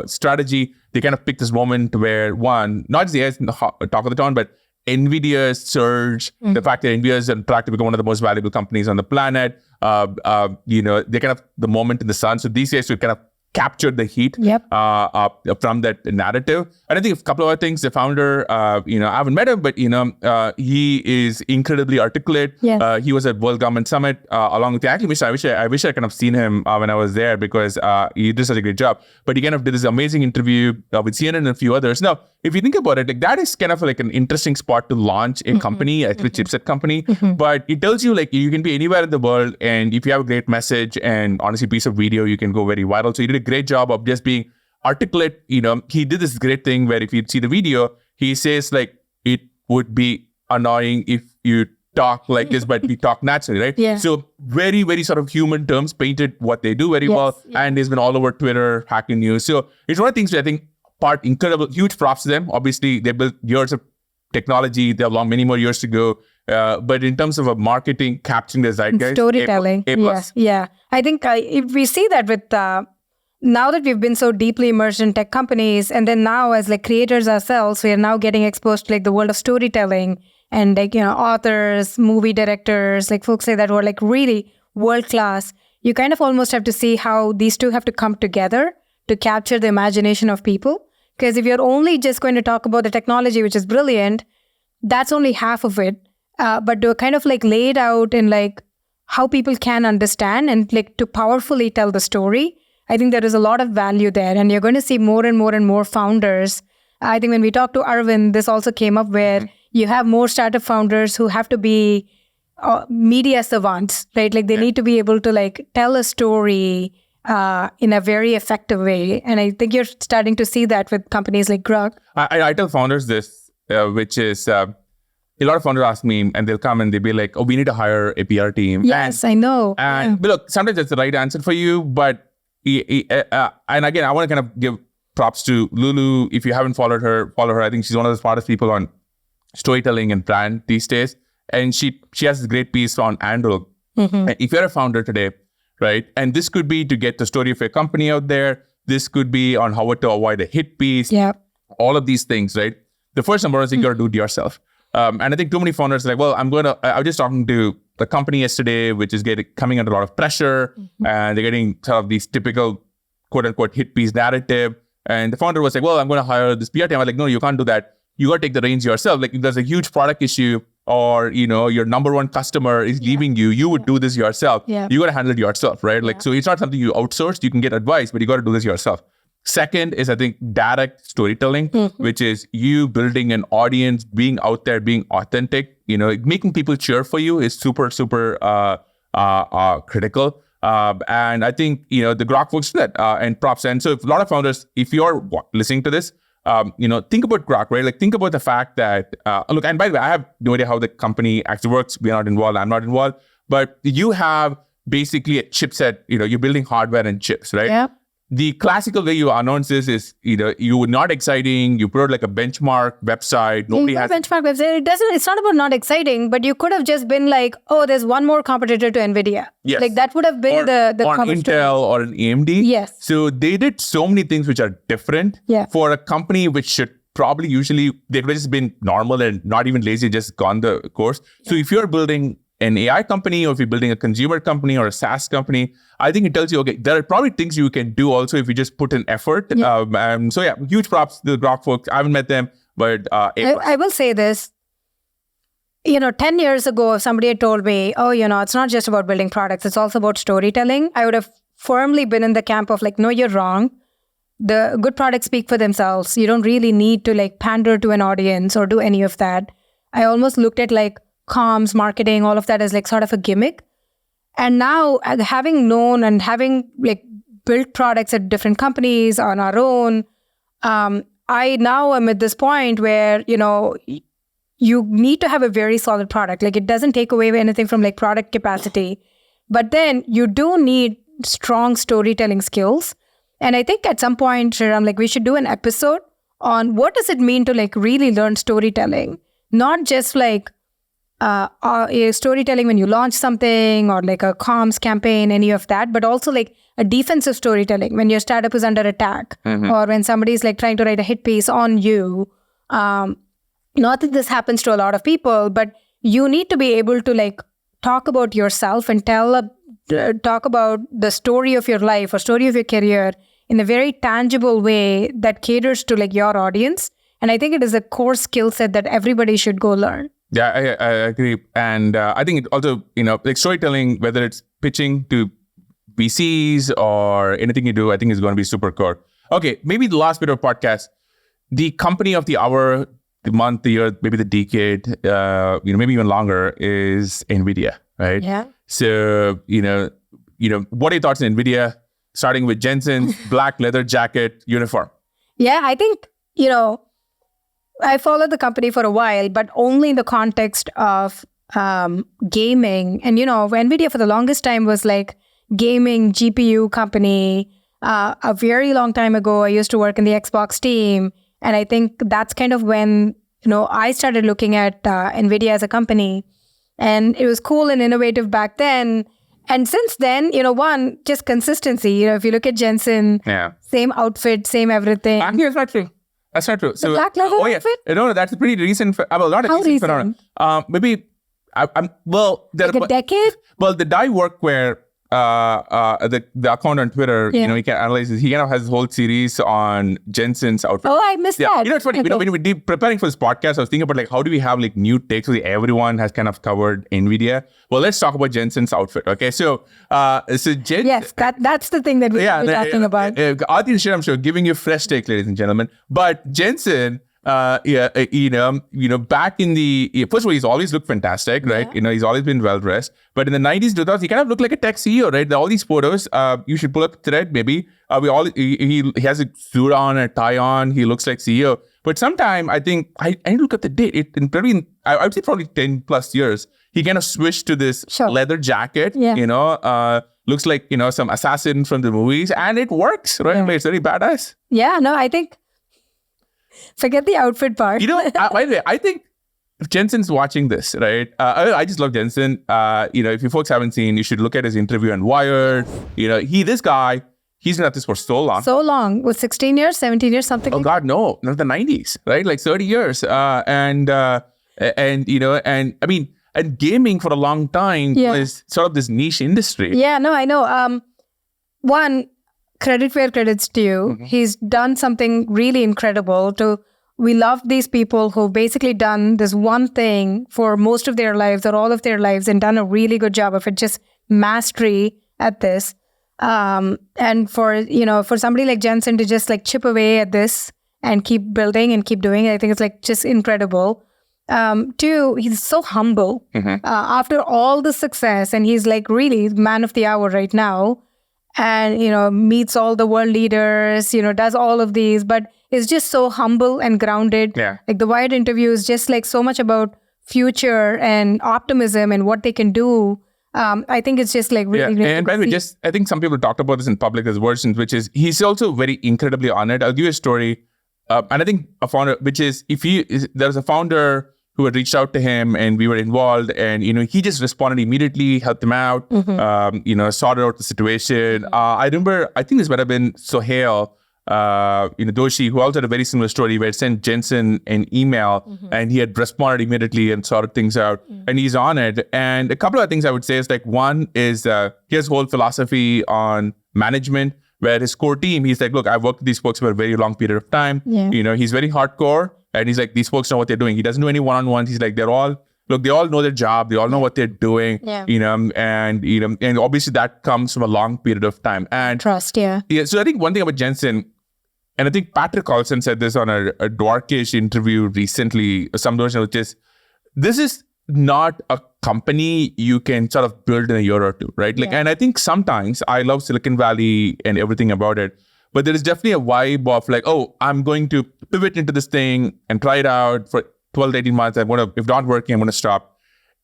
[SPEAKER 1] strategy. They kind of pick this moment where one, not just the AI is talk of the town, but NVIDIA's surge, the fact that NVIDIA is on track to become one of the most valuable companies on the planet, they kind of the moment in the sun. So these guys should kind of capture the heat from that narrative. And I think a couple of other things. The founder, I haven't met him, but he is incredibly articulate.
[SPEAKER 2] Yes.
[SPEAKER 1] He was at World Government Summit along with actually I wish I kind of seen him when I was there, because he did such a great job. But he kind of did this amazing interview with CNN and a few others. Now, if you think about it, like that is kind of like an interesting spot to launch a company, a chipset company. But it tells you like you can be anywhere in the world, and if you have a great message and honestly piece of video, you can go very viral. So he did a great job of just being articulate. He did this great thing where if you see the video, he says like it would be annoying if you talk like this, but we talk naturally, right?
[SPEAKER 2] Yeah.
[SPEAKER 1] So very, very sort of human terms, painted what they do very well. And he's been all over Twitter, Hacking News. So it's one of the things that I think incredible, huge props to them. Obviously, they built years of technology. They have many more years to go. But in terms of a marketing, capturing the zeitgeist,
[SPEAKER 2] storytelling, yeah. I think if we see that with now that we've been so deeply immersed in tech companies, and then now as like creators ourselves, we are now getting exposed to like the world of storytelling and like authors, movie directors, like folks like that who are like really world class. You kind of almost have to see how these two have to come together to capture the imagination of people. Because if you're only just going to talk about the technology, which is brilliant, that's only half of it. But to kind of like lay it out in like how people can understand and like to powerfully tell the story, I think there is a lot of value there. And you're going to see more and more and more founders. I think when we talked to Arvind, this also came up where you have more startup founders who have to be media savants, right? Like they need to be able to like tell a story in a very effective way. And I think you're starting to see that with companies like Groq.
[SPEAKER 1] I tell founders this, which is a lot of founders ask me and they'll come and they'll be like, oh, we need to hire a PR team.
[SPEAKER 2] Yes, I know.
[SPEAKER 1] But look, sometimes that's the right answer for you. But, and again, I want to kind of give props to Lulu. If you haven't followed her, follow her. I think she's one of the smartest people on storytelling and brand these days. And she has this great piece on Andrew. And if you're a founder today, right? And this could be to get the story of your company out there. This could be on how to avoid a hit piece.
[SPEAKER 2] Yeah.
[SPEAKER 1] All of these things, right? The first number is you got to do it yourself. And I think too many founders are like, well, I was just talking to the company yesterday, which is coming under a lot of pressure. And they're getting sort of these typical quote unquote hit piece narrative. And the founder was like, well, I'm going to hire this PR team. I'm like, no, you can't do that. You got to take the reins yourself. Like if there's a huge product issue or, your number one customer is leaving you, you would do this yourself. Yeah. You got to handle it yourself, right? Like, so it's not something you outsource. You can get advice, but you got to do this yourself. Second is, I think, direct storytelling, which is you building an audience, being out there, being authentic, making people cheer for you is super, super critical. And I think, the Groq folks do that and props. And so if a lot of founders, if you're listening to this, think about Groq, right? Like think about the fact that, look, and by the way, I have no idea how the company actually works. We're not involved. I'm not involved. But you have basically a chipset, you're building hardware and chips, right?
[SPEAKER 2] Yeah.
[SPEAKER 1] The classical way you announce this is, you were not exciting. You put out like a benchmark website. Nobody has
[SPEAKER 2] benchmark website. It's not about not exciting, but you could have just been like, oh, there's one more competitor to NVIDIA.
[SPEAKER 1] Yes.
[SPEAKER 2] Like that would have been the
[SPEAKER 1] on Intel or an AMD.
[SPEAKER 2] Yes.
[SPEAKER 1] So they did so many things which are different for a company which should probably usually, they've just been normal and not even lazy, just gone the course. Yeah. So if you're building an AI company or if you're building a consumer company or a SaaS company, I think it tells you, okay, there are probably things you can do also if you just put in effort. Yeah. Huge props to the Groq folks. I haven't met them, but...
[SPEAKER 2] I will say this. 10 years ago, if somebody had told me, oh, it's not just about building products, it's also about storytelling, I would have firmly been in the camp of like, no, you're wrong. The good products speak for themselves. You don't really need to like pander to an audience or do any of that. I almost looked at like comms, marketing, all of that as like sort of a gimmick. And now having known and having like built products at different companies on our own, I now am at this point where, you need to have a very solid product. Like it doesn't take away anything from like product capacity, but then you do need strong storytelling skills. And I think at some point, Sriram, like we should do an episode on what does it mean to like really learn storytelling, not just like storytelling when you launch something or like a comms campaign, any of that, but also like a defensive storytelling when your startup is under attack or when somebody's like trying to write a hit piece on you. Not that this happens to a lot of people, but you need to be able to like talk about yourself and talk about the story of your life or story of your career in a very tangible way that caters to like your audience. And I think it is a core skill set that everybody should go learn.
[SPEAKER 1] Yeah, I agree. And I think it also, like storytelling, whether it's pitching to VCs or anything you do, I think is going to be super core. Okay, maybe the last bit of podcast, the company of the hour, the month, the year, maybe the decade, maybe even longer is NVIDIA, right?
[SPEAKER 2] Yeah.
[SPEAKER 1] So, what are your thoughts on NVIDIA, starting with Jenson's black leather jacket uniform?
[SPEAKER 2] Yeah, I think, I followed the company for a while, but only in the context of gaming. And, NVIDIA for the longest time was like gaming GPU company. A very long time ago, I used to work in the Xbox team. And I think that's kind of when, I started looking at NVIDIA as a company. And it was cool and innovative back then. And since then, one, just consistency. If you look at Jenson, same outfit, same everything.
[SPEAKER 1] Actually, that's not true. That's not true.
[SPEAKER 2] So, the black leather outfit?
[SPEAKER 1] No, that's a pretty recent, not a recent phenomenon. Maybe,
[SPEAKER 2] like a decade?
[SPEAKER 1] Well, the dye workwear, the account on Twitter, he can analyze this. He kind of has this whole series on Jenson's outfit.
[SPEAKER 2] Oh, I missed that.
[SPEAKER 1] It's funny.
[SPEAKER 2] Okay.
[SPEAKER 1] When we were preparing for this podcast, I was thinking about like, how do we have like new takes? So everyone has kind of covered NVIDIA. Well, let's talk about Jenson's outfit. Okay, so Jenson.
[SPEAKER 2] Yes, that's the thing that we're talking about.
[SPEAKER 1] Aarthi and Sriram show giving you fresh take, ladies and gentlemen. But Jenson. Back in the first of all, he's always looked fantastic, right? He's always been well dressed. But in the 90s, 2000s, he kind of looked like a tech CEO, right? All these photos, you should pull up the thread, maybe. He has a suit on, a tie on. He looks like CEO. But sometime I think I need to look at the date. I would say probably 10 plus years. He kind of switched to this leather jacket. Looks like some assassin from the movies, and it works, right? Yeah. It's very badass.
[SPEAKER 2] Yeah, no, I think. Forget the outfit part.
[SPEAKER 1] By the way, I think if Jenson's watching this, right? I just love Jenson. If you folks haven't seen, you should look at his interview on Wired. This guy, he's been at this for so long.
[SPEAKER 2] So long. Was 16 years, 17 years, something?
[SPEAKER 1] Oh God, no. Not the 90s, right? Like 30 years. And gaming for a long time was sort of this niche industry.
[SPEAKER 2] Yeah, no, I know. One, credit where credit's due. He's done something really incredible. We love these people who've basically done this one thing for most of their lives or all of their lives and done a really good job of it, just mastery at this. And for somebody like Jenson to just like chip away at this and keep building and keep doing it, I think it's like just incredible. Two, he's so humble after all the success, and he's like really man of the hour right now. And, meets all the world leaders, does all of these, but is just so humble and grounded.
[SPEAKER 1] Yeah.
[SPEAKER 2] Like the Wired interview is just like so much about future and optimism and what they can do. I think it's just like really, really
[SPEAKER 1] and by the way, I think some people talked about this in public as versions, which is he's also very incredibly honored. I'll give you a story. And I think a founder, which is there's a founder who had reached out to him and we were involved, and he just responded immediately, helped him out, sorted out the situation. I remember, I think this might have been Sohail, Doshi, who also had a very similar story where he sent Jenson an email and he had responded immediately and sorted things out, and he's on it. And a couple of things I would say is like, one is he has whole philosophy on management, where his core team, he's like, look, I've worked with these folks for a very long period of time.
[SPEAKER 2] Yeah.
[SPEAKER 1] He's very hardcore. And he's like, these folks know what they're doing. He doesn't do any one-on-ones. He's like, they all know their job. They all know what they're doing.
[SPEAKER 2] Yeah.
[SPEAKER 1] And obviously that comes from a long period of time. And
[SPEAKER 2] trust, yeah.
[SPEAKER 1] So I think one thing about Jenson, and I think Patrick Carlson said this on a Dwarkish interview recently, some version, which is, this is not a company you can sort of build in a year or two, right? And I think sometimes I love Silicon Valley and everything about it. But there is definitely a vibe of like, oh, I'm going to pivot into this thing and try it out for 12 to 18 months. If not working, I'm going to stop.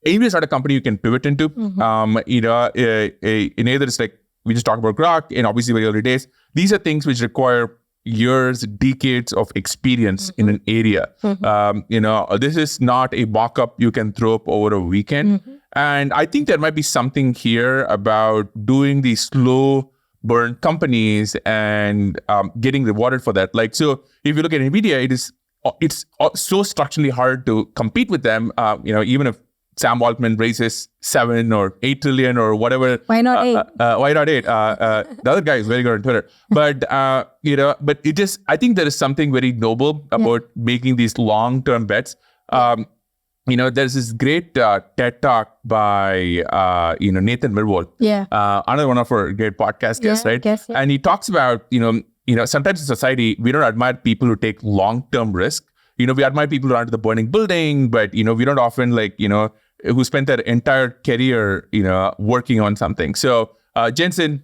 [SPEAKER 1] AWS is not a company you can pivot into. In either it's like we just talked about Groq and obviously very early days. These are things which require years, decades of experience in an area. This is not a mock-up you can throw up over a weekend. And I think there might be something here about doing these slow burn companies and getting rewarded for that. Like, so if you look at NVIDIA, it's so structurally hard to compete with them. Even if Sam Altman raises 7 or 8 trillion or whatever.
[SPEAKER 2] Why not 8?
[SPEAKER 1] Why not 8? The other guy is very good on Twitter. But, but it just, I think there is something very noble about making these long-term bets. There's this great TED talk by, Nathan Myhrvold.
[SPEAKER 2] Yeah.
[SPEAKER 1] Another one of our great podcast guests, right?
[SPEAKER 2] Guess, yeah.
[SPEAKER 1] And he talks about, sometimes in society, we don't admire people who take long-term risk. We admire people who are into the burning building, but, we don't often who spent their entire career, working on something. So Jenson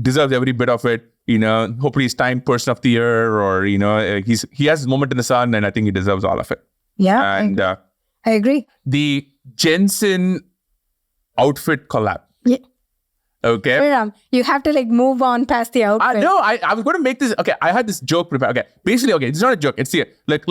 [SPEAKER 1] deserves every bit of it. Hopefully he's Time Person of the Year, or he has his moment in the sun, and I think he deserves all of it.
[SPEAKER 2] Yeah,
[SPEAKER 1] and
[SPEAKER 2] I agree.
[SPEAKER 1] The Jenson outfit collab.
[SPEAKER 2] Yeah.
[SPEAKER 1] Okay.
[SPEAKER 2] Sriram, you have to move on past the outfit.
[SPEAKER 1] No, I was going to make this. Okay, I had this joke prepared. Okay, basically, it's not a joke. It's here. Look,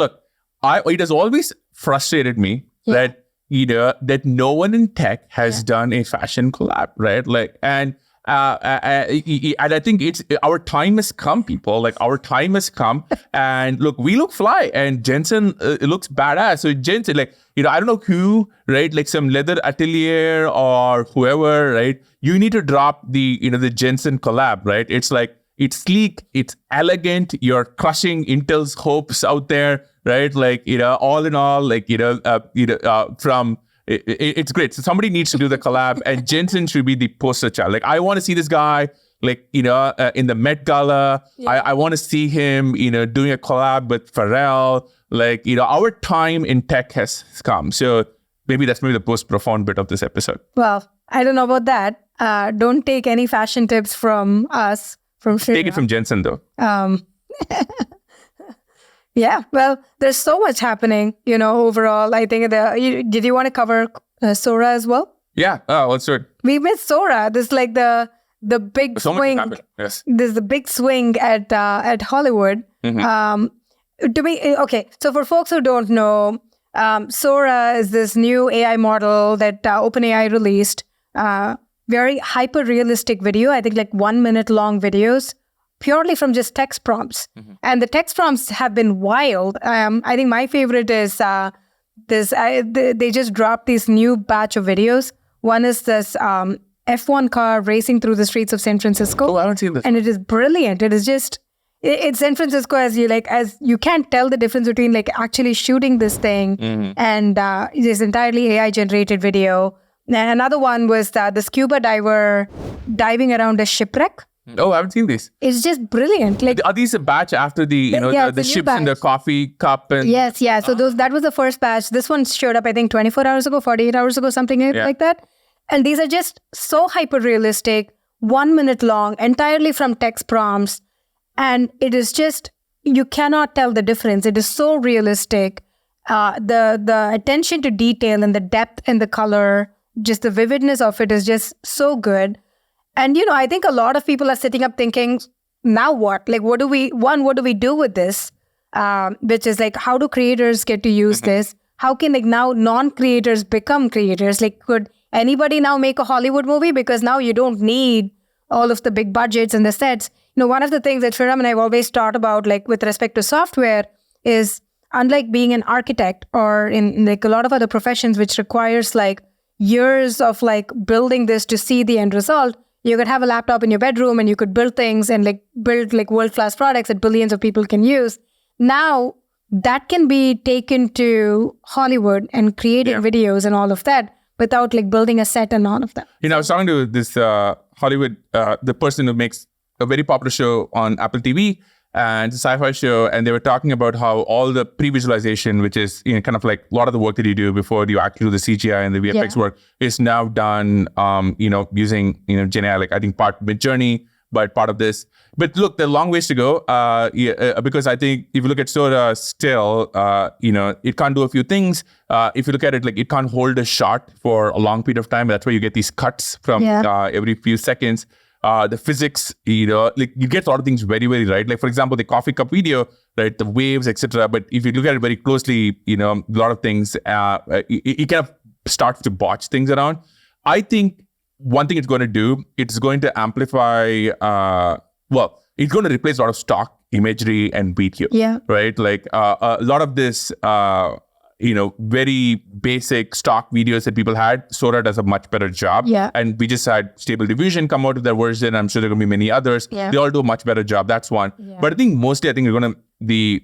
[SPEAKER 1] it has always frustrated me that that no one in tech has done a fashion collab, right? And I think it's our time has come, people. Our time has come, and look, we look fly, and Jenson looks badass. So Jenson, I don't know who, right? Some leather atelier or whoever, right? You need to drop the the Jenson collab, right? It's it's sleek, it's elegant. You're crushing Intel's hopes out there, right? All in all, from. It's great. So somebody needs to do the collab, and Jenson should be the poster child. I want to see this guy, in the Met Gala. Yeah. I want to see him, doing a collab with Pharrell. Our time in tech has come. So maybe that's the most profound bit of this episode.
[SPEAKER 2] Well, I don't know about that. Don't take any fashion tips from us, from Sriram.
[SPEAKER 1] Take it from Jenson, though.
[SPEAKER 2] Yeah, well, there's so much happening, overall. I think, did you want to cover Sora as well?
[SPEAKER 1] Yeah, let's do it.
[SPEAKER 2] We missed Sora. This is the big swing.
[SPEAKER 1] Yes.
[SPEAKER 2] This is the big swing at Hollywood. Okay, so for folks who don't know, Sora is this new AI model that OpenAI released. Very hyper-realistic video, I think 1 minute long videos, purely from just text prompts. And the text prompts have been wild. I think my favorite is they just dropped this new batch of videos. One is this F1 car racing through the streets of San Francisco.
[SPEAKER 1] Oh, I haven't seen this.
[SPEAKER 2] And it is brilliant. It is just, it's San Francisco as you can't tell the difference between actually shooting this thing and this entirely AI generated video. And another one was the scuba diver diving around a shipwreck.
[SPEAKER 1] Oh, I haven't seen these.
[SPEAKER 2] It's just brilliant.
[SPEAKER 1] Are these a batch after the the ships in the coffee cup? And
[SPEAKER 2] Yes. So that was the first batch. This one showed up, I think, 24 hours ago, 48 hours ago, something like that. And these are just so hyper realistic, 1 minute long, entirely from text prompts. And it is just, you cannot tell the difference. It is so realistic. The attention to detail and the depth and the color, just the vividness of it is just so good. And, I think a lot of people are sitting up thinking, now what? What do we do with this? Which is how do creators get to use this? How can now non-creators become creators? Could anybody now make a Hollywood movie? Because now you don't need all of the big budgets and the sets. One of the things that Sriram and I have always talked about, with respect to software, is unlike being an architect or in a lot of other professions, which requires years of building this to see the end result. You could have a laptop in your bedroom and you could build things and build world-class products that billions of people can use. Now, that can be taken to Hollywood and creating videos and all of that without building a set and all of that.
[SPEAKER 1] I was talking to this Hollywood, the person who makes a very popular show on Apple TV, and it's a sci-fi show, and they were talking about how all the pre-visualization, which is kind of a lot of the work that you do before you actually do the CGI and the VFX work, is now done using Gemini. I think part Midjourney, but part of this. But look, there are long ways to go. Because I think if you look at Sora, still, it can't do a few things. If you look at it, it can't hold a shot for a long period of time. That's why you get these cuts from every few seconds. the physics, like you get a lot of things very, very right. Like for example, the coffee cup video, right, the waves, etc. But if you look at it very closely, a lot of things, it kind of starts to botch things around. I think one thing it's going to do, it's going to amplify, it's going to replace a lot of stock imagery and video.
[SPEAKER 2] Yeah.
[SPEAKER 1] Right? Like a lot of this, very basic stock videos that people had, Sora does a much better job.
[SPEAKER 2] Yeah.
[SPEAKER 1] And we just had Stable Diffusion come out with their version. I'm sure there are going to be many others.
[SPEAKER 2] Yeah.
[SPEAKER 1] They all do a much better job. That's one.
[SPEAKER 2] Yeah.
[SPEAKER 1] But I think mostly, the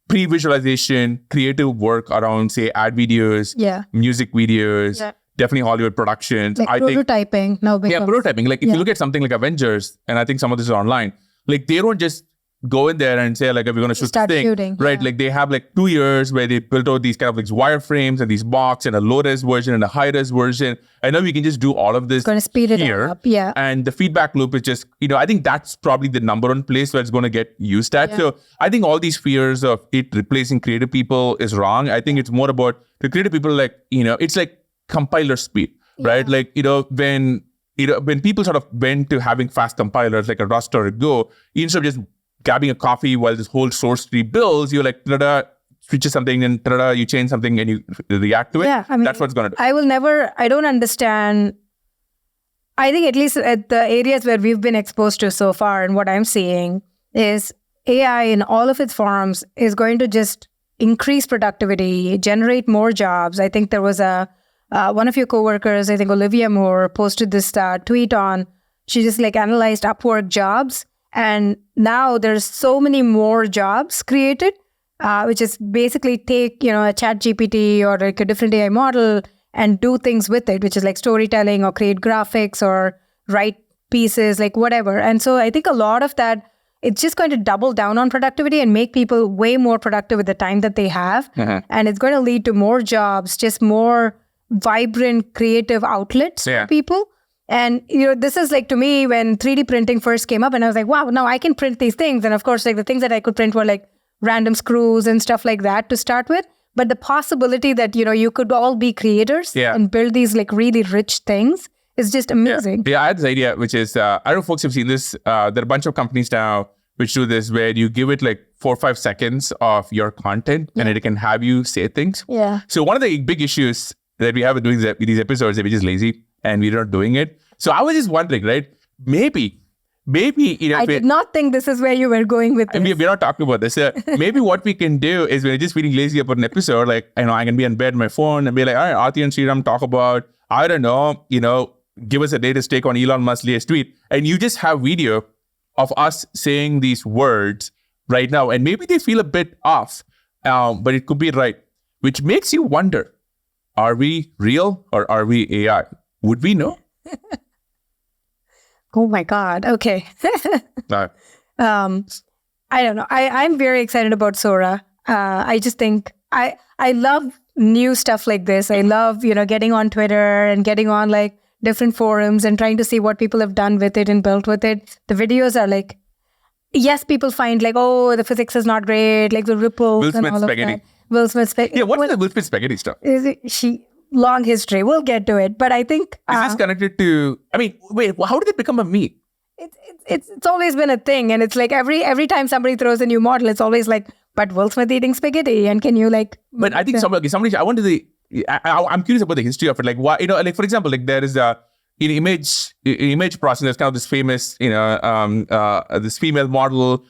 [SPEAKER 1] pre-visualization, creative work around, say, ad videos, music videos, definitely Hollywood productions.
[SPEAKER 2] Like prototyping now becomes...
[SPEAKER 1] Yeah, prototyping. Like if you look at something like Avengers, and I think some of this is online, like they don't just go in there and say like, we're going to shoot this thing.
[SPEAKER 2] Shooting,
[SPEAKER 1] right? Like they have like 2 years where they built out these kind of like wireframes and these box and a low-res version and a high-res version. And now we can just do all of this
[SPEAKER 2] going to speed it up. Yeah.
[SPEAKER 1] And the feedback loop is just, I think that's probably the number one place where it's going to get used at. Yeah. So I think all these fears of it replacing creative people is wrong. I think it's more about the creative people, like, it's like compiler speed, right? Like, when people sort of went to having fast compilers like a Rust or a Go, instead of just grabbing a coffee while this whole source tree builds, you're like, switches something and you change something and you react to it.
[SPEAKER 2] Yeah,
[SPEAKER 1] that's what it's going to do.
[SPEAKER 2] I don't understand. I think at least at the areas where we've been exposed to so far and what I'm seeing is AI in all of its forms is going to just increase productivity, generate more jobs. I think there was one of your coworkers, I think Olivia Moore, posted this tweet on, she just like analyzed Upwork jobs. And now there's so many more jobs created, which is basically take, a chat GPT or like a different AI model and do things with it, which is like storytelling or create graphics or write pieces, like whatever. And so I think a lot of that, it's just going to double down on productivity and make people way more productive with the time that they have. And it's going to lead to more jobs, just more vibrant creative outlets for people. And, this is like, to me, when 3D printing first came up and I was like, wow, now I can print these things. And of course, like the things that I could print were like random screws and stuff like that to start with. But the possibility that, you could all be creators and build these like really rich things is just amazing.
[SPEAKER 1] Yeah, I had this idea, which is, I don't know if folks have seen this. There are a bunch of companies now which do this where you give it like 4 or 5 seconds of your content and it can have you say things.
[SPEAKER 2] Yeah.
[SPEAKER 1] So one of the big issues that we have with doing these episodes is we're just lazy and we're not doing it. So I was just wondering, right? Maybe,
[SPEAKER 2] I did not think this is where you were going with this.
[SPEAKER 1] We're not talking about this. Maybe what we can do is when you're just feeling lazy about an episode, like, I can be in bed on my phone and be like, all right, Aarthi and Sriram talk about, I don't know, give us a latest take on Elon Musk's latest tweet. And you just have video of us saying these words right now. And maybe they feel a bit off, but it could be right. Which makes you wonder, are we real or are we AI? Would we know?
[SPEAKER 2] Oh my God. Okay.
[SPEAKER 1] No.
[SPEAKER 2] I don't know. I'm very excited about Sora. I just think I love new stuff like this. I love, getting on Twitter and getting on like different forums and trying to see what people have done with it and built with it. The videos are like, yes, people find like, oh, the physics is not great, like the ripples and all
[SPEAKER 1] spaghetti.
[SPEAKER 2] of that. Will Smith spaghetti.
[SPEAKER 1] Yeah, what's the Will Smith spaghetti stuff?
[SPEAKER 2] Long history. We'll get to it. But I think...
[SPEAKER 1] Is this connected to... wait, how did it become a meme?
[SPEAKER 2] It's always been a thing. And it's like every time somebody throws a new model, it's always like, but Will Smith eating spaghetti. And can you like...
[SPEAKER 1] But I think somebody... I wonder I'm curious about the history of it. Like, why... like for example, like there is in image processing, there's kind of this famous, this female model,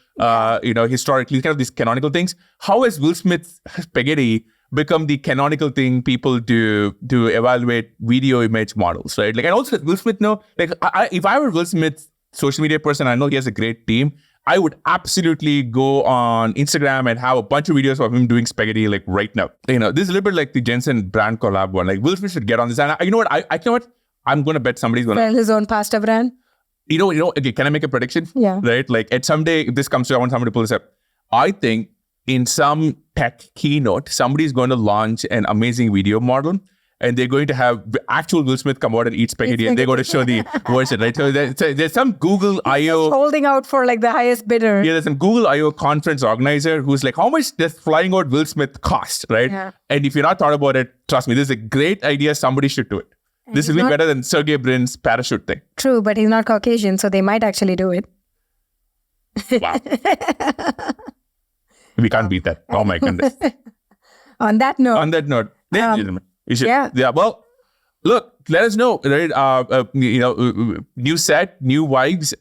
[SPEAKER 1] historically, kind of these canonical things. How has Will Smith's spaghetti become the canonical thing people do to evaluate video image models, right? Like, and also Will Smith, like, if I were Will Smith's social media person, I know he has a great team, I would absolutely go on Instagram and have a bunch of videos of him doing spaghetti, like right now. This is a little bit like the Jenson brand collab one. Like, Will Smith should get on this. And you know what? I'm going to bet somebody's going to...
[SPEAKER 2] Sell his own pasta brand?
[SPEAKER 1] Okay, can I make a prediction?
[SPEAKER 2] Yeah.
[SPEAKER 1] Right? Like, at someday, if this comes to, I want somebody to pull this up. I think in some tech keynote, somebody's going to launch an amazing video model and they're going to have actual Will Smith come out and eat spaghetti and they're going to show the version, right? So there's some Google I.O.
[SPEAKER 2] holding out for like the highest bidder.
[SPEAKER 1] Yeah, there's some Google I.O. conference organizer who's like, how much does flying out Will Smith cost, right?
[SPEAKER 2] Yeah.
[SPEAKER 1] And if you're not thought about it, trust me, this is a great idea. Somebody should do it. This will be better than Sergey Brin's parachute thing.
[SPEAKER 2] True, but he's not Caucasian, so they might actually do it.
[SPEAKER 1] Wow. We can't beat that. Oh my goodness.
[SPEAKER 2] On that note.
[SPEAKER 1] Ladies and gentlemen, yeah. Well, look, let us know, right? New set, new vibes.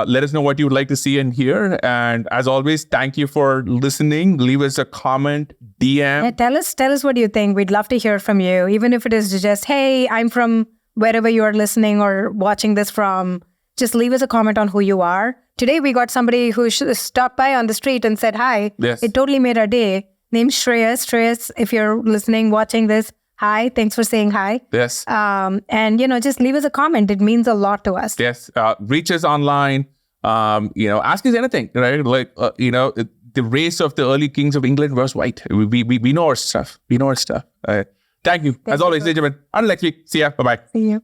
[SPEAKER 1] Let us know what you would like to see and hear. And as always, thank you for listening. Leave us a comment, DM.
[SPEAKER 2] Yeah, tell us what you think. We'd love to hear from you, even if it is just, hey, I'm from wherever you are listening or watching this from. Just leave us a comment on who you are. Today, we got somebody who stopped by on the street and said hi.
[SPEAKER 1] Yes.
[SPEAKER 2] It totally made our day. Name's Shreyas. Shreyas, if you're listening, watching this, hi. Thanks for saying hi.
[SPEAKER 1] Yes.
[SPEAKER 2] And, just leave us a comment. It means a lot to us.
[SPEAKER 1] Yes. Reach us online. Ask us anything, right? Like, the race of the early kings of England was white. We know our stuff. Thank you. As always, ladies and gentlemen. Until next week. See ya. Bye-bye.
[SPEAKER 2] See you.